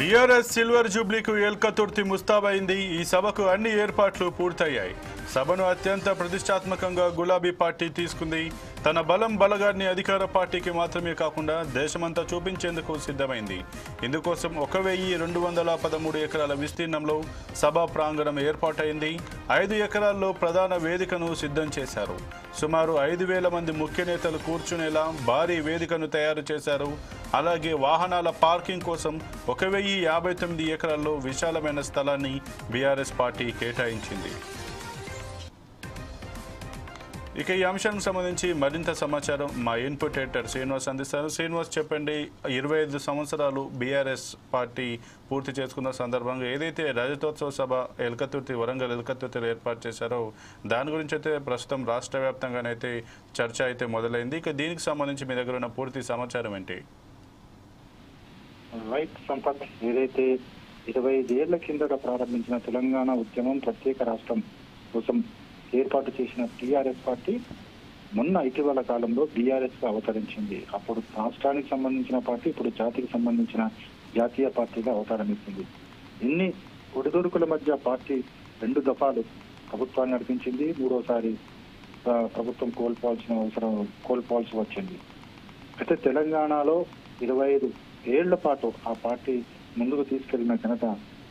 BRS silver జూబ్లీకు ఏల్కతుర్తి ముస్తాబైంది. ఈ సభకు అన్ని ఏర్పాట్లు పూర్తయ్యాయి. సభను అత్యంత ప్రతిష్టాత్మకంగా గులాబీ పార్టీ తీసుకుంది. తన బలం బలగాన్ని అధికార పార్టీకి మాత్రమే కాకుండా దేశమంతా చూపించేందుకు సిద్ధమైంది. ఇందుకోసం 1213 ఎకరాల విస్తీర్ణంలో సభా ప్రాంగణం ఏర్పాటైంది. 5 ఎకరాల్లో ప్రధాన వేదికను సిద్ధం చేశారు. సుమారు 5,000 మంది ముఖ్య నేతలు కూర్చునేలా భారీ వేదికను తయారు చేశారు. అలాగే వాహనాల పార్కింగ్ కోసం 1059 ఎకరాల్లో విశాలమైన స్థలాన్ని బీఆర్ఎస్ పార్టీ కేటాయించింది. ఇక ఈ అంశానికి సంబంధించి మరింత సమాచారం మా ఇన్పుట్ ఎడిటర్ శ్రీనివాస్ అందిస్తారు. శ్రీనివాస్, చెప్పండి. 25 సంవత్సరాలు బీఆర్ఎస్ పార్టీ పూర్తి చేసుకున్న సందర్భంగా ఏదైతే రజతోత్సవ సభ వరంగల్ ఎల్కతుర్తిలో ఏర్పాటు చేశారో దాని గురించి అయితే ప్రస్తుతం రాష్ట్ర వ్యాప్తంగానైతే చర్చ అయితే మొదలైంది. ఇక దీనికి సంబంధించి మీ దగ్గర ఉన్న పూర్తి సమాచారం ఏంటి? రైట్ సంపత్, ఏదైతే 25 ఏళ్ల కిందట ప్రారంభించిన తెలంగాణ ఉద్యమం ప్రత్యేక రాష్ట్రం కోసం ఏర్పాటు చేసిన టీఆర్ఎస్ పార్టీ మొన్న ఇటీవల కాలంలో బీఆర్ఎస్ గా అవతరించింది. అప్పుడు రాష్ట్రానికి సంబంధించిన పార్టీ ఇప్పుడు జాతికి సంబంధించిన జాతీయ పార్టీగా అవతారం ఇస్తుంది. ఇన్ని ఒడిదుడుకుల మధ్య పార్టీ 2 దఫాలు ప్రభుత్వాన్ని నడిపించింది. 3వసారి ప్రభుత్వం కోల్పోవాల్సి వచ్చింది. అయితే తెలంగాణలో 25 ఏళ్ల పాటు ఆ పార్టీ ముందుకు తీసుకెళ్లిన ఘనత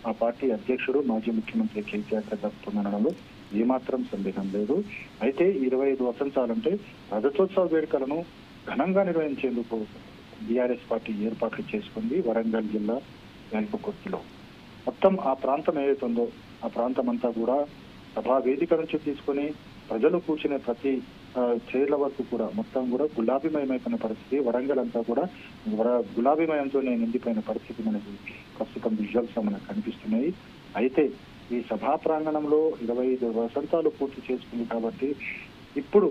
ఆ పార్టీ అధ్యక్షుడు మాజీ ముఖ్యమంత్రి కేసీఆర్ దక్కుతుందనడంలో ఏమాత్రం సందేహం లేదు. అయితే 25 వసంతాలంటే రజతోత్సవ వేడుకలను ఘనంగా నిర్వహించేందుకు బీఆర్ఎస్ పార్టీ ఏర్పాట్లు చేసుకుంది వరంగల్ జిల్లా ఎల్కతుర్తిలో. మొత్తం ఆ ప్రాంతం ఏదైతుందో ఆ ప్రాంతం అంతా కూడా సభా వేదిక నుంచి తీసుకుని ప్రజలు కూర్చునే ప్రతి చైర్ల వరకు కూడా మొత్తం కూడా గులాబీమయమైన పరిస్థితి. వరంగల్ అంతా కూడా గులాబీమయంతోనే నిండిపోయిన పరిస్థితి మనకి ప్రస్తుతం విజువల్స్ మనకు కనిపిస్తున్నాయి. అయితే ఈ సభా ప్రాంగణంలో 25 వసంతాలు పూర్తి చేసుకుంది కాబట్టి ఇప్పుడు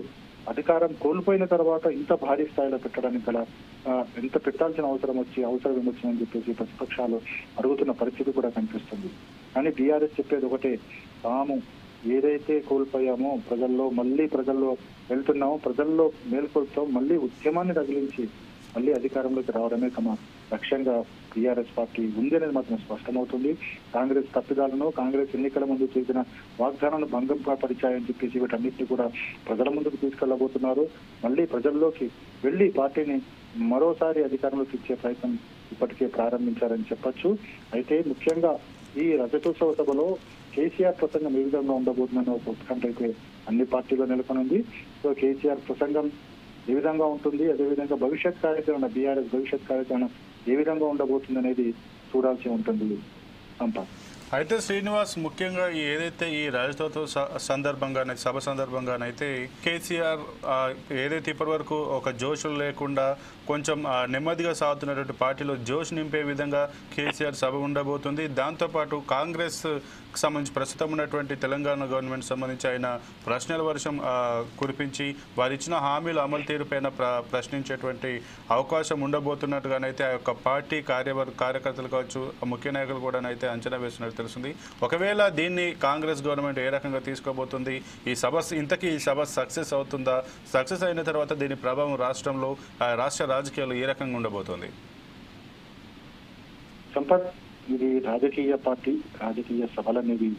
అధికారం కోల్పోయిన తర్వాత ఇంత భారీ స్థాయిలో పెట్టడానికి గల ఎంత పెట్టాల్సిన అవసరం ఏమొచ్చిందని చెప్పేసి ప్రతిపక్షాలు అడుగుతున్న పరిస్థితి కూడా కనిపిస్తుంది. కానీ బీఆర్ఎస్ చెప్పేది ఒకటే, తాము ఏదైతే కోల్పోయామో ప్రజల్లో వెళ్తున్నామో ప్రజల్లో మేల్కొల్పుతాం, మళ్ళీ ఉద్యమాన్ని తగిలించి మళ్ళీ అధికారంలోకి రావడమే తమ లక్ష్యంగా టీఆర్ఎస్ పార్టీ ఉంది అనేది మాత్రం స్పష్టమవుతుంది. కాంగ్రెస్ తప్పిదాలను, కాంగ్రెస్ ఎన్నికల ముందు చేసిన వాగ్దానాలను భంగంగా పరిచాయని చెప్పేసి వీటన్నిటిని కూడా ప్రజల ముందుకు తీసుకెళ్లబోతున్నారు. మళ్ళీ ప్రజల్లోకి వెళ్లి పార్టీని మరోసారి అధికారంలోకి ఇచ్చే ప్రయత్నం ఇప్పటికే ప్రారంభించారని చెప్పొచ్చు. అయితే ముఖ్యంగా ఈ రజతోత్సవ సభలో కేసీఆర్ ప్రసంగం ఏ విధంగా ఉండబోతుందని ఒక ఉత్కంఠ అయితే అన్ని పార్టీలో నెలకొనుంది. సో కేసీఆర్ ప్రసంగం ఏ విధంగా ఉంటుంది, అదేవిధంగా భవిష్యత్ కార్యాచరణ బీఆర్ఎస్ భవిష్యత్ కార్యాచరణ ఏ విధంగా ఉండబోతుంది అనేది చూడాల్సి ఉంటుంది. అయితే శ్రీనివాస్, ముఖ్యంగా ఏదైతే ఈ రజతోత్సవ సభ సందర్భంగానైతే కేసీఆర్ ఏదైతే ఇప్పటి వరకు ఒక జోష్ లేకుండా కొంచెం నెమ్మదిగా సాగుతున్నటువంటి పార్టీలో జోష్ నింపే విధంగా కేసీఆర్ సభ ఉండబోతుంది. దాంతోపాటు కాంగ్రెస్ సంబంధించి ప్రస్తుతం ఉన్నటువంటి తెలంగాణ గవర్నమెంట్ సంబంధించి ఆయన ప్రశ్నల వర్షం కురిపించి వారు ఇచ్చిన హామీల అమలు తీరుపైన ప్రశ్నించేటువంటి అవకాశం ఉండబోతున్నట్టుగానైతే ఆ యొక్క పార్టీ కార్యకర్తలు కావచ్చు, ముఖ్య నాయకులు కూడా అయితే అంచనా వేస్తున్నట్టు తెలుస్తుంది. ఒకవేళ దీన్ని కాంగ్రెస్ గవర్నమెంట్ ఏ రకంగా తీసుకోబోతుంది, ఈ సభ సక్సెస్ అవుతుందా, సక్సెస్ అయిన తర్వాత దీని ప్రభావం రాష్ట్రంలో రాష్ట్ర రాజకీయాలు ఏ రకంగా ఉండబోతుంది? సంపత్, ఇది రాజకీయ సభలు అనేవి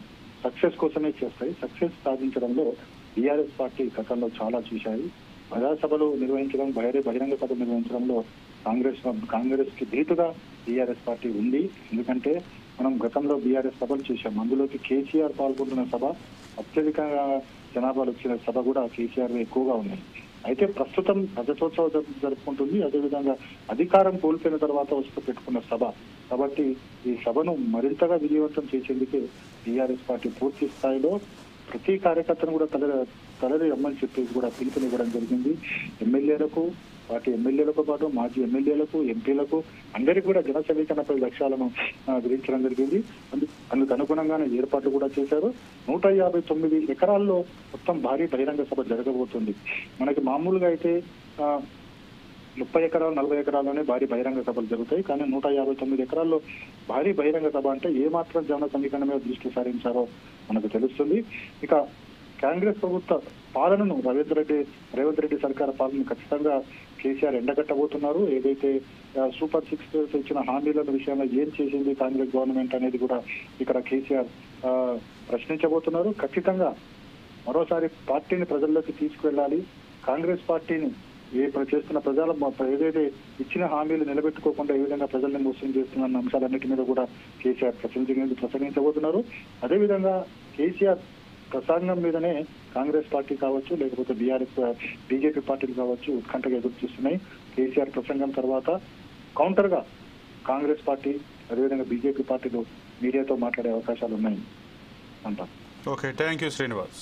సక్సెస్ కోసమే చేస్తాయి. సక్సెస్ సాధించడంలో బీఆర్ఎస్ పార్టీ గతంలో చాలా చూశాయి. ప్రజాసభలు నిర్వహించడం, బహిరంగ సభ నిర్వహించడంలో కాంగ్రెస్ కి ధీటుగా బీఆర్ఎస్ పార్టీ ఉంది. ఎందుకంటే మనం గతంలో బీఆర్ఎస్ సభలు చూసాం. అందులోకి కేసీఆర్ పాల్గొంటున్న సభ, అత్యధికంగా జనాభాలు వచ్చిన సభ కూడా కేసీఆర్ ఎక్కువగా ఉన్నాయి. అయితే ప్రస్తుతం రజతోత్సవం జరుపుకుంటుంది. అదేవిధంగా అధికారం కోల్పోయిన తర్వాత పెట్టుకున్న సభ కాబట్టి ఈ సభను మరింతగా విజయవంతం చేసేందుకే టీఆర్ఎస్ పార్టీ పూర్తి స్థాయిలో ప్రతి కార్యకర్తను కూడా తలరి రమ్మని చెప్పేసి కూడా పిలుపునివ్వడం జరిగింది. పార్టీ ఎమ్మెల్యేలతో పాటు మాజీ ఎమ్మెల్యేలకు, ఎంపీలకు అందరికీ కూడా జన సమీకరణపై లక్ష్యాలను విధించడం జరిగింది. అందుకు అనుగుణంగానే ఏర్పాట్లు కూడా చేశారు. 159 ఎకరాల్లో మొత్తం భారీ బహిరంగ సభ జరగబోతుంది. మనకి మామూలుగా అయితే 30 ఎకరాలు 40 ఎకరాల్లోనే భారీ బహిరంగ సభలు జరుగుతాయి. కానీ 159 ఎకరాల్లో భారీ బహిరంగ సభ అంటే ఏమాత్రం జన సమీకరణ మీద దృష్టి సారించారో మనకు తెలుస్తుంది. ఇక కాంగ్రెస్ ప్రభుత్వ పాలనను రేవంత్ రెడ్డి సర్కార్ పాలన ఖచ్చితంగా కేసీఆర్ ఎండగట్టబోతున్నారు. ఏదైతే సూపర్ 6 ఇచ్చిన హామీల విషయంలో ఏం చేసింది కాంగ్రెస్ గవర్నమెంట్ అనేది కూడా ఇక్కడ కేసీఆర్ ప్రశ్నించబోతున్నారు. ఖచ్చితంగా మరోసారి పార్టీని ప్రజల్లోకి తీసుకువెళ్ళాలి. కాంగ్రెస్ పార్టీని చేస్తున్న ఏదైతే ఇచ్చిన హామీలు నిలబెట్టుకోకుండా ఏ విధంగా ప్రజల్ని మోసం చేస్తున్న అంశాలన్నిటి మీద కూడా కేసీఆర్ ప్రసంగించబోతున్నారు. అదేవిధంగా కేసీఆర్ ప్రసంగం మీదనే కాంగ్రెస్ పార్టీ కావచ్చు, లేకపోతే బీజేపీ పార్టీలు కావచ్చు ఉత్కంఠగా ఎదురు చూస్తున్నాయి. కేసీఆర్ ప్రసంగం తర్వాత కౌంటర్ గా కాంగ్రెస్ పార్టీ అదేవిధంగా బీజేపీ పార్టీలు మీడియాతో మాట్లాడే అవకాశాలు ఉన్నాయి అంటారు. Okay, thank you Srinivas.